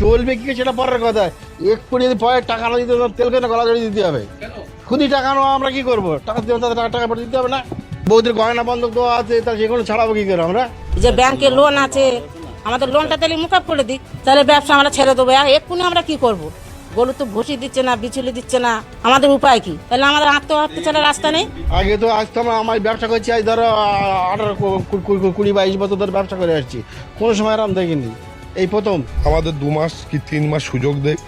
চলবে কি সেটা পরের কথা। একটু যদি পরে টাকা না দিতে তেল কেন গলা জড়িয়ে দিতে হবে? খুদি টাকা নেওয়া আমরা কি করবো? টাকা দিতে হবে, তাদের টাকা পরে দিতে হবে না? বৌদির গয়না বন্ধক দেওয়া আছে, তাহলে সেগুলো ছাড়াবো কি করে আমরা? যে ব্যাংকে লোন আছে, আমাদের লোনটা তাহলে মুখাপ করে দিক, তাহলে ব্যবসা আমরা ছেড়ে দেবো। এক্ষুনি আমরা কি করব? গরু তো ভুসি দিচ্ছে না, বিচুলি দিচ্ছে না, আমাদের উপায় কি? তাহলে আমাদের আত্মহত্যা ছাড়া রাস্তা নেই। আগে তো আজ তো আমার ব্যবসা করছি, আজ ধরো 18 20 বছর ধরে ব্যবসা করে আসছি, কোনো সময় আরাম দেখিনি, এই প্রথম। আমাদের 2 মাস কি 3 মাস সুযোগ দেয়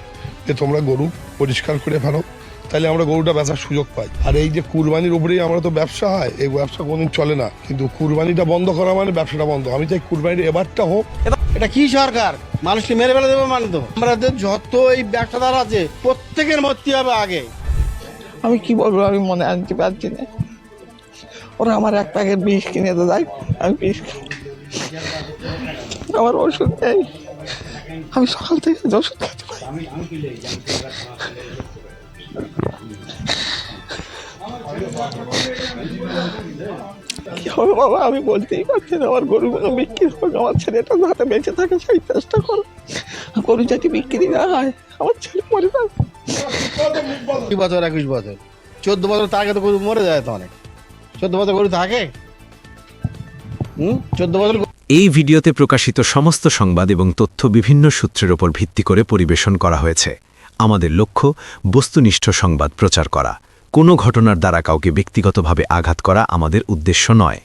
যে তোমরা গরু পরিষ্কার করে ফেলো, তাহলে আমরা গরুটা বেচার সুযোগ পাই। আর এই যে কুরবানির উপরেই আমরা তো ব্যবসা হয়, এই ব্যবসা কোনদিন চলে না, কিন্তু কুরবানিটা বন্ধ করা মানে ব্যবসাটা বন্ধ। আমি চাই কুরবানির এবারটা হোক। এটা কি সরকার? মানুষকে মেরে ফেলে দেবে মানে তো? আমাদের যত এই ব্যবসাদার আছে প্রত্যেকের মরতে হবে আগে। আমি কি বলবো, আমি মনে আনতে পারছি না। ওরা আমার 1 প্যাকেট বিষ কিনে তো দেয়, আমি বিষ আমার ওষুধ নেই, আমি সকাল থেকে ওষুধ খেতে পাই। কি হবে বাবা, আমি বলতেই পারছি না। আমার গরুগুলো বিক্রি হোক, আমার ছেলেটা যাতে বেঁচে থাকে সেই চেষ্টা করো। গরু যদি বিক্রি না হয় আমার ছেলে মরে যাবে। 20 বছর 21 বছর 14 বছর তার আগে তো গরু মরে যায় তো অনেক। 14 বছর গরু থাকে, 14 বছর। এই ভিডিওতে প্রকাশিত সমস্ত সংবাদ এবং তথ্য বিভিন্ন সূত্রের উপর ভিত্তি করে পরিবেশন করা হয়েছে। আমাদের লক্ষ্য বস্তুনিষ্ঠ সংবাদ প্রচার করা। কোনো ঘটনার দ্বারা কাউকে ব্যক্তিগতভাবে আঘাত করা আমাদের উদ্দেশ্য নয়।